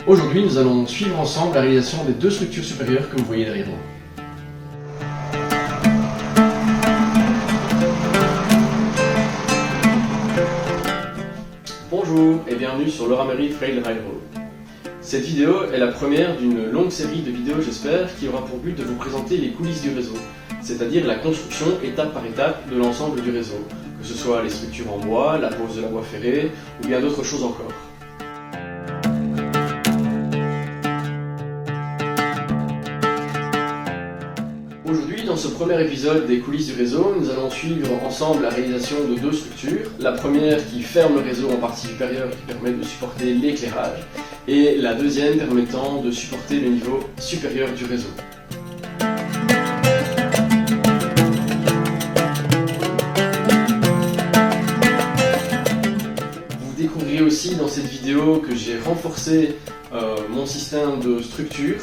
Aujourd'hui, nous allons suivre ensemble la réalisation des deux structures supérieures que vous voyez derrière moi. Bonjour et bienvenue sur l'Oramery Trail Railroad. Cette vidéo est la première d'une longue série de vidéos, j'espère, qui aura pour but de vous présenter les coulisses du réseau, c'est-à-dire la construction étape par étape de l'ensemble du réseau, que ce soit les structures en bois, la pose de la voie ferrée ou bien d'autres choses encore. Aujourd'hui, dans ce premier épisode des coulisses du réseau, nous allons suivre ensemble la réalisation de deux structures. La première qui ferme le réseau en partie supérieure qui permet de supporter l'éclairage et la deuxième permettant de supporter le niveau supérieur du réseau. Vous découvrirez aussi dans cette vidéo que j'ai renforcé mon système de structure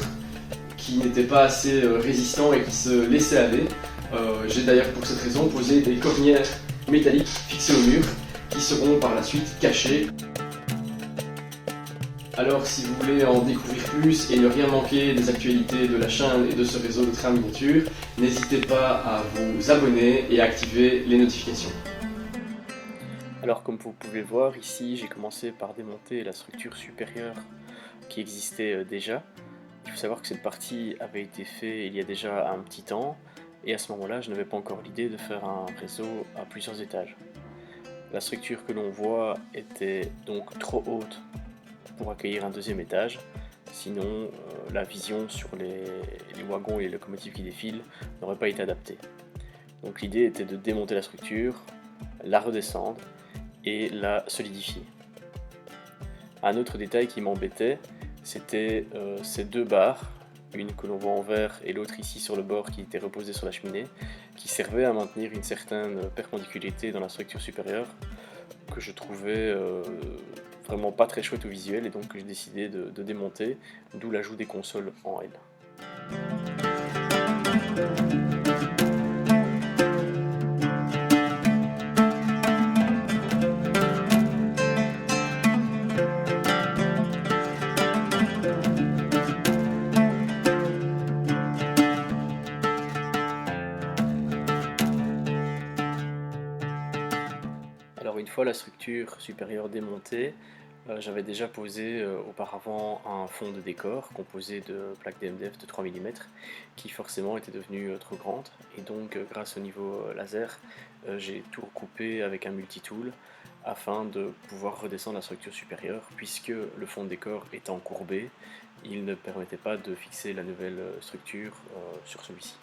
qui n'était pas assez résistant et qui se laissait aller. J'ai d'ailleurs pour cette raison posé des cornières métalliques fixées au mur qui seront par la suite cachées. Alors si vous voulez en découvrir plus et ne rien manquer des actualités de la chaîne et de ce réseau de trains miniatures, n'hésitez pas à vous abonner et à activer les notifications. Alors comme vous pouvez le voir ici, j'ai commencé par démonter la structure supérieure qui existait déjà. Il faut savoir que cette partie avait été faite il y a déjà un petit temps et à ce moment-là je n'avais pas encore l'idée de faire un réseau à plusieurs étages. La structure que l'on voit était donc trop haute pour accueillir un deuxième étage, sinon la vision sur les wagons et les locomotives qui défilent n'aurait pas été adaptée. Donc l'idée était de démonter la structure, la redescendre et la solidifier. Un autre détail qui m'embêtait, c'était ces deux barres, une que l'on voit en vert et l'autre ici sur le bord qui était reposée sur la cheminée, qui servaient à maintenir une certaine perpendicularité dans la structure supérieure que je trouvais vraiment pas très chouette au visuel et donc j'ai décidé de démonter, d'où l'ajout des consoles en L. Alors une fois la structure supérieure démontée, j'avais déjà posé auparavant un fond de décor composé de plaques d'MDF de 3 mm qui forcément était devenue trop grande et donc grâce au niveau laser j'ai tout recoupé avec un multitool afin de pouvoir redescendre la structure supérieure puisque le fond de décor étant courbé, il ne permettait pas de fixer la nouvelle structure sur celui-ci.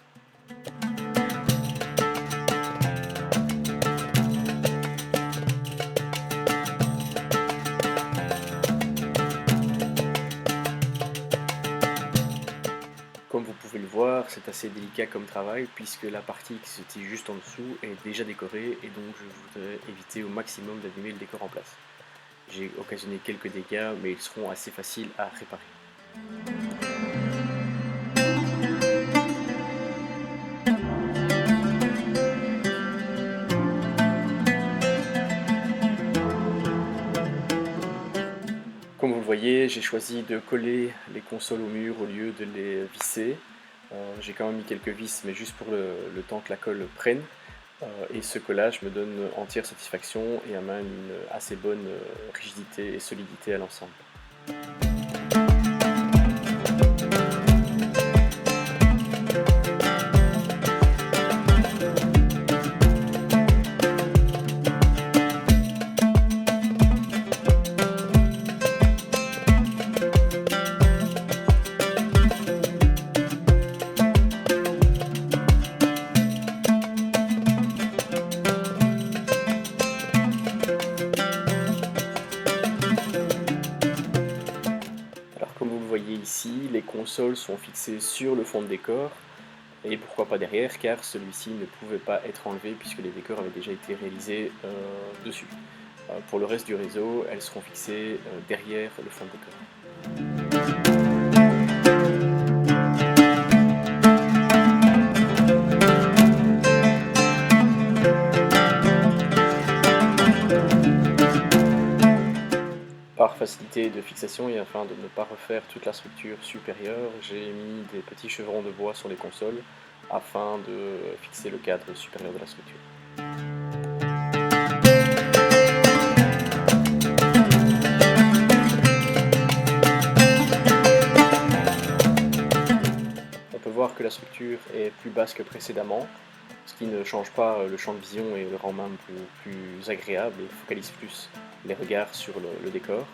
Comme vous pouvez le voir, c'est assez délicat comme travail puisque la partie qui se tire juste en dessous est déjà décorée et donc je voudrais éviter au maximum d'abîmer le décor en place. J'ai occasionné quelques dégâts mais ils seront assez faciles à réparer. Comme vous le voyez, j'ai choisi de coller les consoles au mur au lieu de les visser. J'ai quand même mis quelques vis, mais juste pour le temps que la colle prenne. Et ce collage me donne entière satisfaction et amène une assez bonne rigidité et solidité à l'ensemble. Ici, les consoles sont fixées sur le fond de décor et pourquoi pas derrière car celui-ci ne pouvait pas être enlevé puisque les décors avaient déjà été réalisés dessus. Pour le reste du réseau, elles seront fixées derrière le fond de décor. Par facilité de fixation et afin de ne pas refaire toute la structure supérieure, j'ai mis des petits chevrons de bois sur les consoles afin de fixer le cadre supérieur de la structure. On peut voir que la structure est plus basse que précédemment, ce qui ne change pas le champ de vision et le rend même plus agréable et focalise plus les regards sur le décor.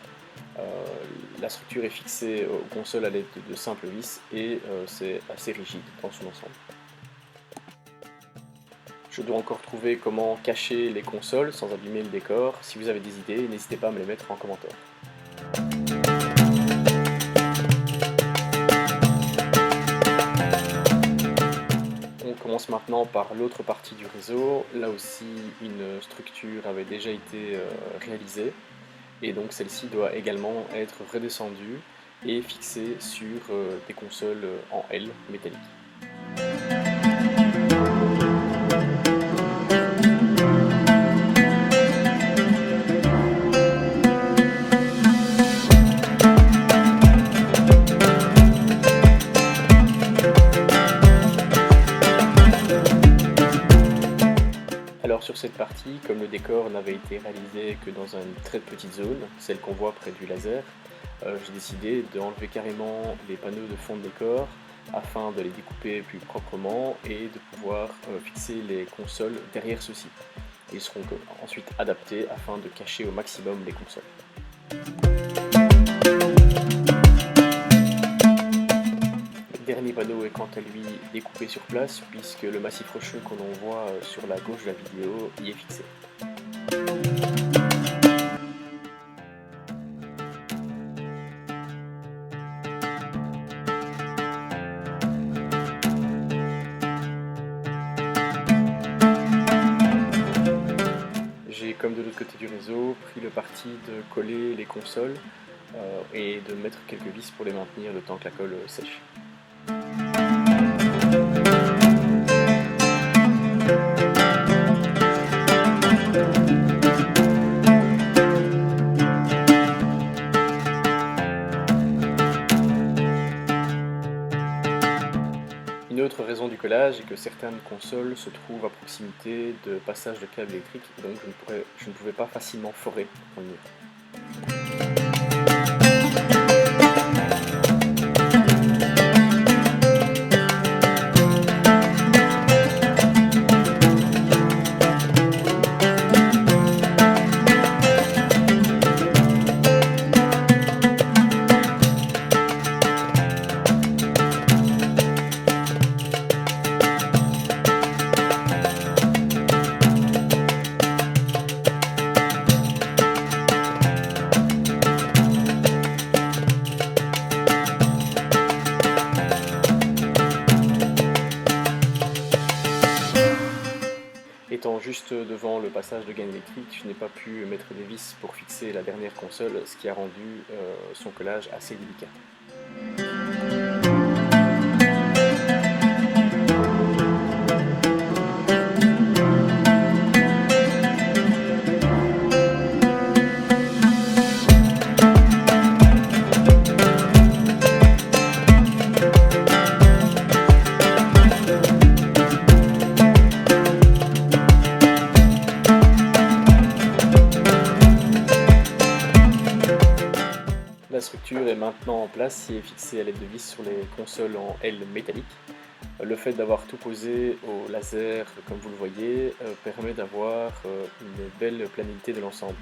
La structure est fixée aux consoles à l'aide de simples vis et c'est assez rigide dans son ensemble. Je dois encore trouver comment cacher les consoles sans abîmer le décor. Si vous avez des idées, n'hésitez pas à me les mettre en commentaire. On commence maintenant par l'autre partie du réseau. Là aussi, une structure avait déjà été réalisée. Et donc celle-ci doit également être redescendue et fixée sur des consoles en L métalliques. Alors sur cette partie, comme le décor n'avait été réalisé que dans une très petite zone, celle qu'on voit près du laser, j'ai décidé d'enlever carrément les panneaux de fond de décor afin de les découper plus proprement et de pouvoir fixer les consoles derrière ceux-ci. Ils seront ensuite adaptés afin de cacher au maximum les consoles. Le dernier panneau est quant à lui découpé sur place puisque le massif rocheux que l'on voit sur la gauche de la vidéo y est fixé. J'ai, comme de l'autre côté du réseau, pris le parti de coller les consoles et de mettre quelques vis pour les maintenir le temps que la colle sèche. Une autre raison du collage est que certaines consoles se trouvent à proximité de passages de câbles électriques, donc je ne pouvais pas facilement forer dans le mur. Étant juste devant le passage de gain électrique, je n'ai pas pu mettre des vis pour fixer la dernière console, ce qui a rendu son collage assez délicat. La structure est maintenant en place et est fixée à l'aide de vis sur les consoles en L métallique. Le fait d'avoir tout posé au laser, comme vous le voyez, permet d'avoir une belle planité de l'ensemble.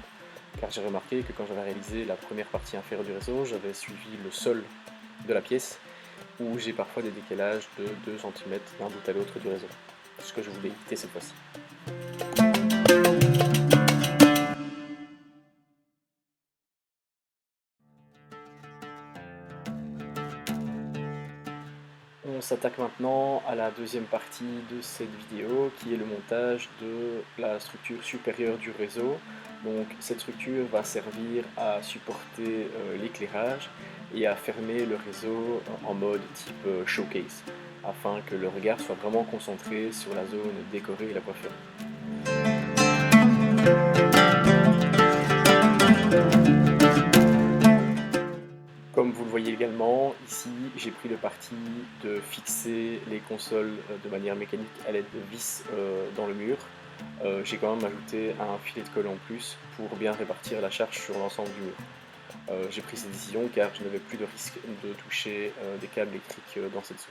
Car j'ai remarqué que quand j'avais réalisé la première partie inférieure du réseau, j'avais suivi le sol de la pièce, où j'ai parfois des décalages de 2 cm d'un bout à l'autre du réseau. Ce que je voulais éviter cette fois-ci. On s'attaque maintenant à la deuxième partie de cette vidéo qui est le montage de la structure supérieure du réseau. Donc cette structure va servir à supporter l'éclairage et à fermer le réseau en mode type showcase afin que le regard soit vraiment concentré sur la zone décorée et la coiffure. pris le parti de fixer les consoles de manière mécanique à l'aide de vis dans le mur. J'ai quand même ajouté un filet de colle en plus pour bien répartir la charge sur l'ensemble du mur. J'ai pris cette décision car je n'avais plus de risque de toucher des câbles électriques dans cette zone.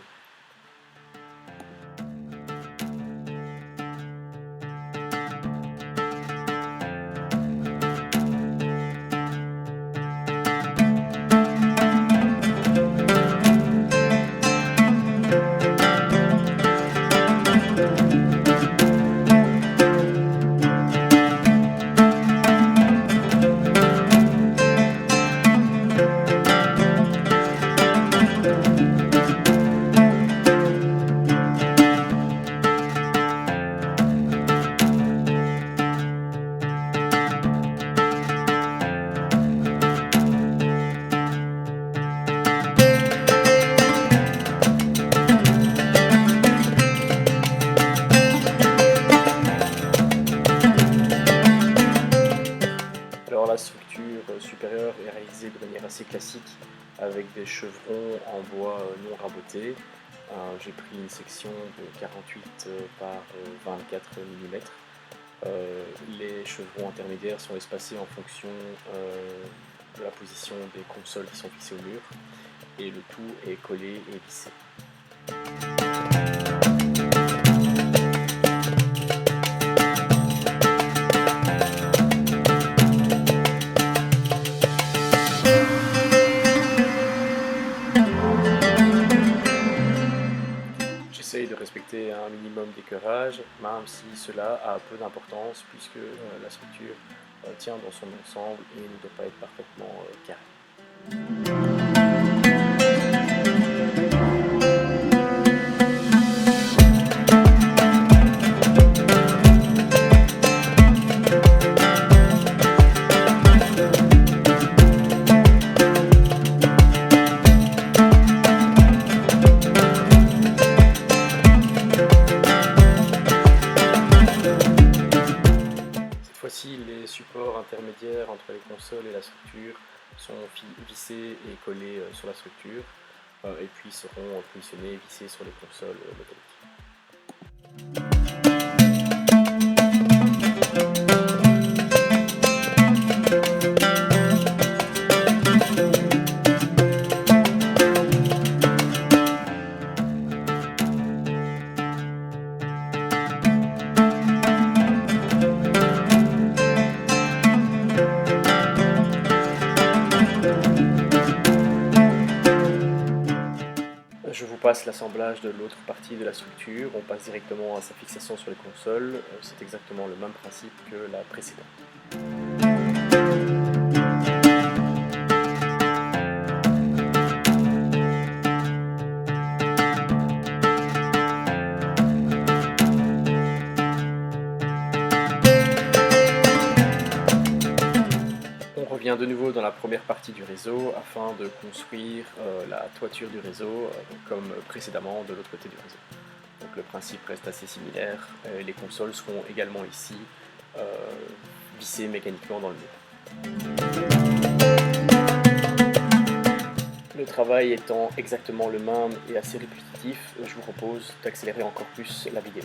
Alors la structure supérieure est réalisée de manière assez classique avec des chevrons en bois non rabotés. J'ai pris une section de 48 par 24 mm. Les chevrons intermédiaires sont espacés en fonction de la position des consoles qui sont fixées au mur et le tout est collé et vissé. J'essaye de respecter un minimum d'écœurage, même si cela a peu d'importance puisque la structure tient dans son ensemble et ne doit pas être parfaitement carrée. Les supports intermédiaires entre les consoles et la structure sont vissés et collés sur la structure et puis seront positionnés et vissés sur les consoles métalliques. Je vous passe l'assemblage de l'autre partie de la structure, on passe directement à sa fixation sur les consoles, c'est exactement le même principe que la précédente. On revient de nouveau dans la première partie du réseau afin de construire la toiture du réseau comme précédemment de l'autre côté du réseau. Donc le principe reste assez similaire, les consoles seront également ici vissées mécaniquement dans le mur. Le travail étant exactement le même et assez répétitif, je vous propose d'accélérer encore plus la vidéo.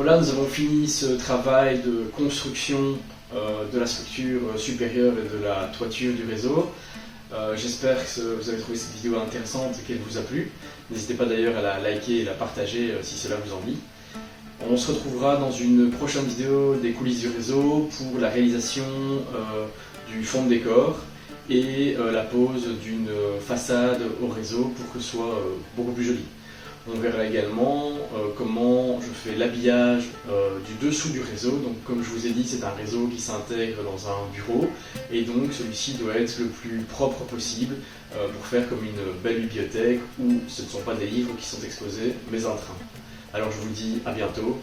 Voilà, nous avons fini ce travail de construction de la structure supérieure et de la toiture du réseau. J'espère que vous avez trouvé cette vidéo intéressante et qu'elle vous a plu. N'hésitez pas d'ailleurs à la liker et la partager si cela vous en dit. On se retrouvera dans une prochaine vidéo des coulisses du réseau pour la réalisation du fond de décor et la pose d'une façade au réseau pour que ce soit beaucoup plus joli. On verra également comment je fais l'habillage du dessous du réseau. Donc comme je vous ai dit, c'est un réseau qui s'intègre dans un bureau et donc celui-ci doit être le plus propre possible pour faire comme une belle bibliothèque où ce ne sont pas des livres qui sont exposés mais un train. Alors je vous dis à bientôt.